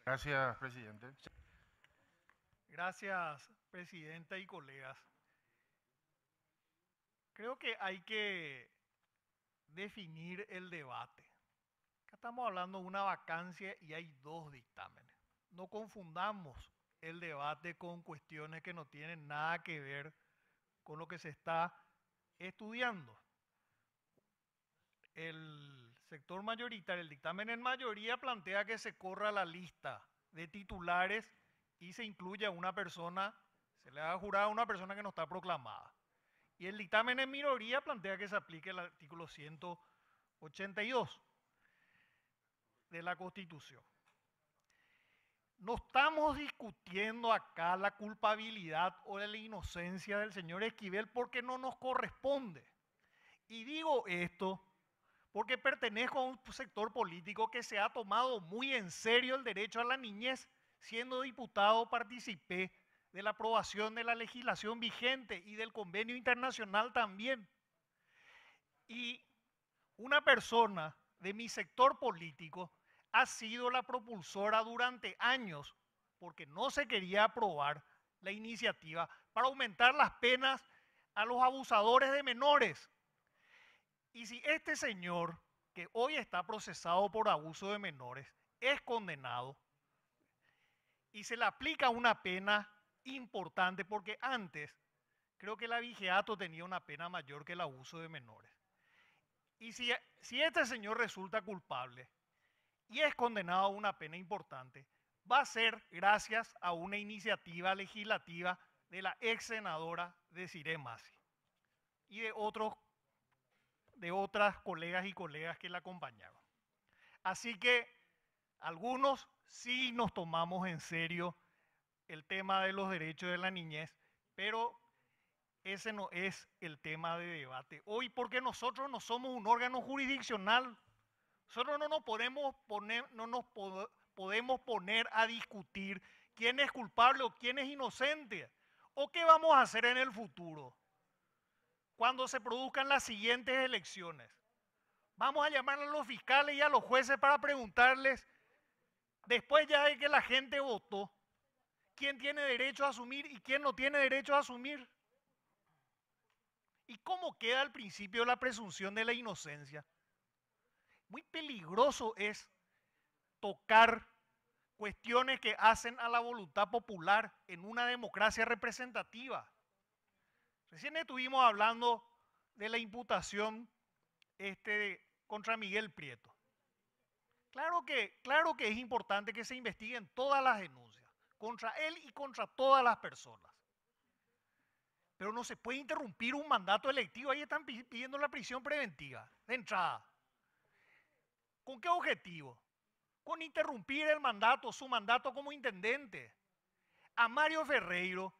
Gracias, presidente. Gracias, presidenta y colegas. Creo que hay que definir el debate. Acá estamos hablando de una vacancia y hay dos dictámenes. No confundamos el debate con cuestiones que no tienen nada que ver con lo que se está estudiando. El sector mayoritario, el dictamen en mayoría plantea que se corra la lista de titulares y se incluya una persona, se le haga jurar a una persona que no está proclamada. Y el dictamen en minoría plantea que se aplique el artículo 182 de la Constitución. No estamos discutiendo acá la culpabilidad o la inocencia del señor Esquivel porque no nos corresponde. Y digo esto porque pertenezco a un sector político que se ha tomado muy en serio el derecho a la niñez. Siendo diputado participé de la aprobación de la legislación vigente y del convenio internacional también. Y una persona de mi sector político ha sido la propulsora durante años, porque no se quería aprobar la iniciativa para aumentar las penas a los abusadores de menores. Y si este señor, que hoy está procesado por abuso de menores, es condenado y se le aplica una pena importante, porque antes creo que el abigeato tenía una pena mayor que el abuso de menores. Y si este señor resulta culpable y es condenado a una pena importante, va a ser gracias a una iniciativa legislativa de la ex senadora Desirée Masi y de otras colegas y colegas que la acompañaban. Así que algunos sí nos tomamos en serio el tema de los derechos de la niñez, pero ese no es el tema de debate hoy, porque nosotros no somos un órgano jurisdiccional. Nosotros no nos podemos poner a discutir quién es culpable o quién es inocente, o qué vamos a hacer en el futuro cuando se produzcan las siguientes elecciones. Vamos a llamar a los fiscales y a los jueces para preguntarles, después ya de que la gente votó, quién tiene derecho a asumir y quién no tiene derecho a asumir. ¿Y cómo queda el principio de la presunción de la inocencia? Muy peligroso es tocar cuestiones que hacen a la voluntad popular en una democracia representativa. Recién estuvimos hablando de la imputación contra Miguel Prieto. Claro que es importante que se investiguen todas las denuncias contra él y contra todas las personas. Pero no se puede interrumpir un mandato electivo. Ahí están pidiendo la prisión preventiva de entrada. ¿Con qué objetivo? Con interrumpir el mandato, su mandato como intendente. A Mario Ferreiro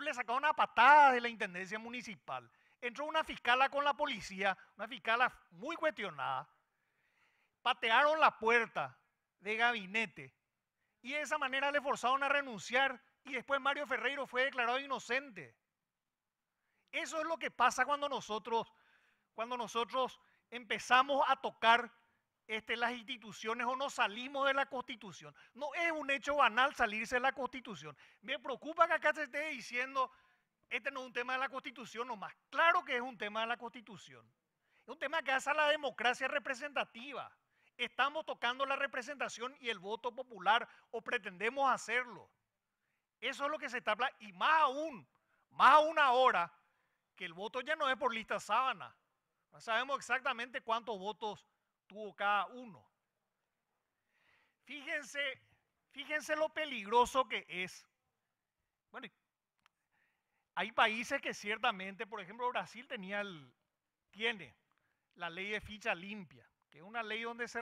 le sacaron una patada de la intendencia municipal. Entró una fiscala con la policía, una fiscala muy cuestionada. Patearon la puerta de gabinete y de esa manera le forzaron a renunciar y después Mario Ferreiro fue declarado inocente. Eso es lo que pasa cuando nosotros empezamos a tocar las instituciones o nos salimos de la Constitución. No es un hecho banal salirse de la Constitución. Me preocupa que acá se esté diciendo, este no es un tema de la Constitución nomás. Claro que es un tema de la Constitución. Es un tema que hace a la democracia representativa. Estamos tocando la representación y el voto popular, o pretendemos hacerlo. Eso es lo que se está hablando. Y más aún ahora, que el voto ya no es por lista sábana. No sabemos exactamente cuántos votos tuvo cada uno. Fíjense lo peligroso que es. Bueno, hay países que ciertamente, por ejemplo, Brasil tiene la ley de ficha limpia, que es una ley donde se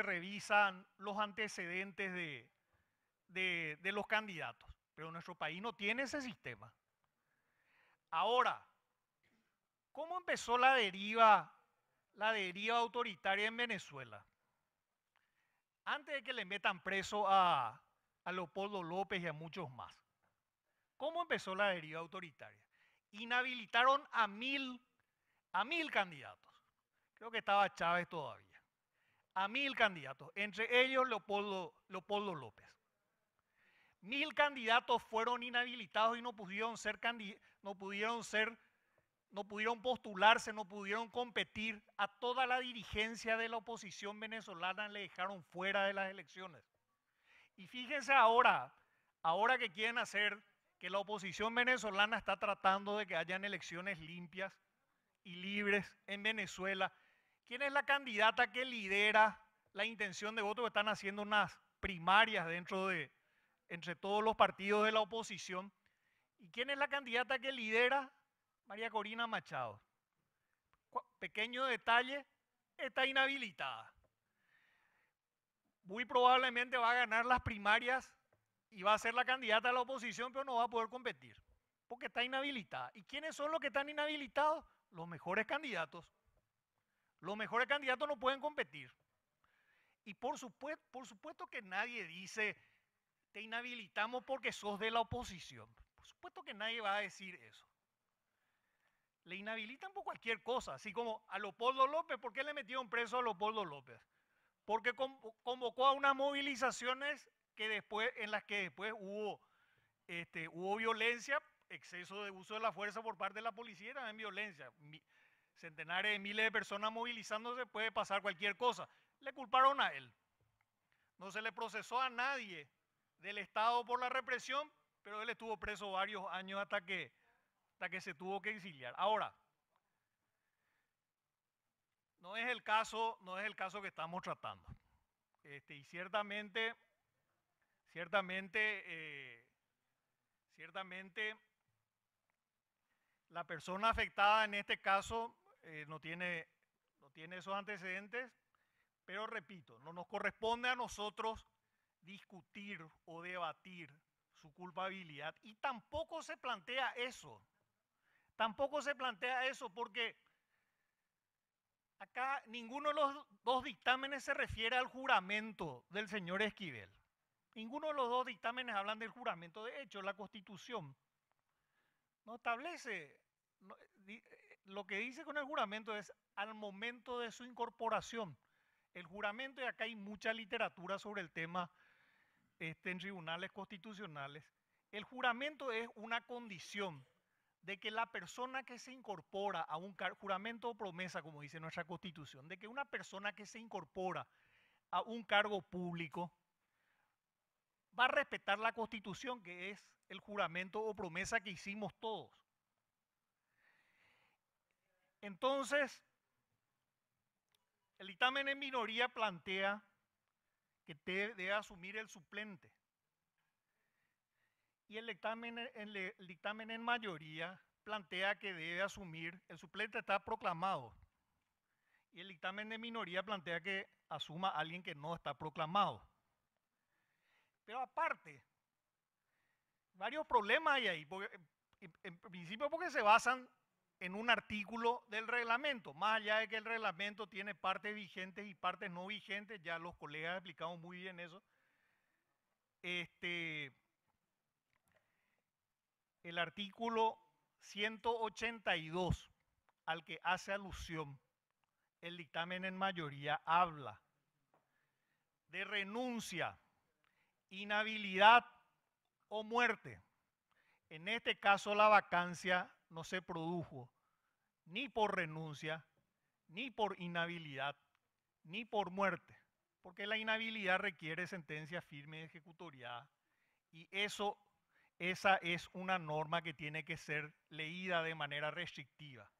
revisan los antecedentes de los candidatos. Pero nuestro país no tiene ese sistema. Ahora, ¿cómo empezó la deriva autoritaria en Venezuela? Antes de que le metan preso a Leopoldo López y a muchos más. ¿Cómo empezó la deriva autoritaria? Inhabilitaron a mil candidatos. Creo que estaba Chávez todavía. a 1000 candidatos, entre ellos Leopoldo López. 1000 candidatos fueron inhabilitados y no pudieron postularse, no pudieron competir. A toda la dirigencia de la oposición venezolana le dejaron fuera de las elecciones. Y fíjense ahora que quieren hacer, que la oposición venezolana está tratando de que hayan elecciones limpias y libres en Venezuela. ¿Quién es la candidata que lidera la intención de voto? Que están haciendo unas primarias entre todos los partidos de la oposición. ¿Y quién es la candidata que lidera? María Corina Machado. Pequeño detalle, está inhabilitada. Muy probablemente va a ganar las primarias y va a ser la candidata de la oposición, pero no va a poder competir, porque está inhabilitada. ¿Y quiénes son los que están inhabilitados? Los mejores candidatos. Los mejores candidatos no pueden competir. Y por supuesto que nadie dice, te inhabilitamos porque sos de la oposición. Por supuesto que nadie va a decir eso. Le inhabilitan por cualquier cosa, así como a Leopoldo López. ¿Por qué le metieron preso a Leopoldo López? Porque convocó a unas movilizaciones en las que después hubo violencia, exceso de uso de la fuerza por parte de la policía y también violencia. Centenares de miles de personas movilizándose, puede pasar cualquier cosa. Le culparon a él. No se le procesó a nadie del Estado por la represión, pero él estuvo preso varios años hasta que se tuvo que exiliar. Ahora, no es el caso que estamos tratando. Y ciertamente la persona afectada en este caso no tiene esos antecedentes, pero repito, no nos corresponde a nosotros discutir o debatir su culpabilidad, y tampoco se plantea eso. Tampoco se plantea eso porque acá ninguno de los dos dictámenes se refiere al juramento del señor Esquivel. Ninguno de los dos dictámenes hablan del juramento. De hecho, la Constitución no establece, lo que dice con el juramento es al momento de su incorporación. El juramento, y acá hay mucha literatura sobre el tema en tribunales constitucionales, el juramento es una condición de que la persona que se incorpora a un juramento o promesa, como dice nuestra Constitución, de que una persona que se incorpora a un cargo público va a respetar la Constitución, que es el juramento o promesa que hicimos todos. Entonces, el dictamen en minoría plantea que debe asumir el suplente. Y el dictamen en mayoría plantea que debe asumir, el suplente está proclamado, y el dictamen de minoría plantea que asuma a alguien que no está proclamado. Pero aparte, varios problemas hay ahí, porque, en principio porque se basan en un artículo del reglamento, más allá de que el reglamento tiene partes vigentes y partes no vigentes, ya los colegas explicamos muy bien eso. El artículo 182 al que hace alusión el dictamen en mayoría habla de renuncia, inhabilidad o muerte. En este caso la vacancia no se produjo ni por renuncia, ni por inhabilidad, ni por muerte, porque la inhabilidad requiere sentencia firme y ejecutoriada, y esa es una norma que tiene que ser leída de manera restrictiva,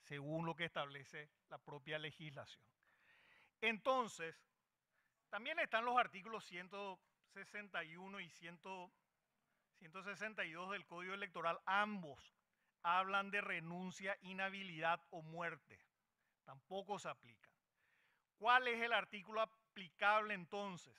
según lo que establece la propia legislación. Entonces, también están los artículos 161 y 162 del Código Electoral. Ambos hablan de renuncia, inhabilidad o muerte. Tampoco se aplican. ¿Cuál es el artículo aplicable entonces?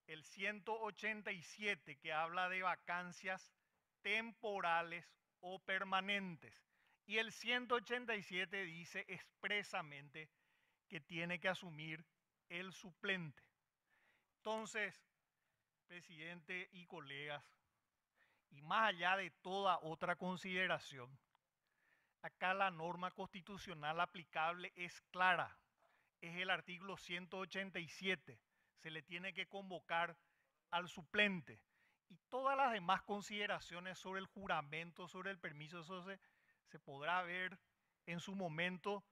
El 187, que habla de vacancias temporales o permanentes. Y el 187 dice expresamente que tiene que asumir el suplente. Entonces, presidente y colegas, y más allá de toda otra consideración, acá la norma constitucional aplicable es clara. es el artículo 187. Se le tiene que convocar al suplente. Y todas las demás consideraciones sobre el juramento, sobre el permiso, eso se podrá ver en su momento,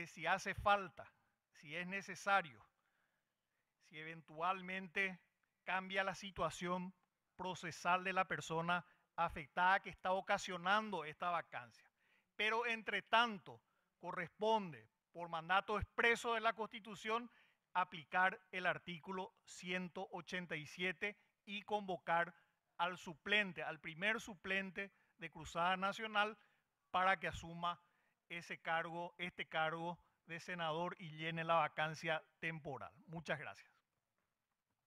si hace falta, si es necesario, si eventualmente cambia la situación procesal de la persona afectada que está ocasionando esta vacancia. Pero entre tanto, corresponde, por mandato expreso de la Constitución, aplicar el artículo 187 y convocar al suplente, al primer suplente de Cruzada Nacional, para que asuma este cargo de senador y llene la vacancia temporal. Muchas gracias.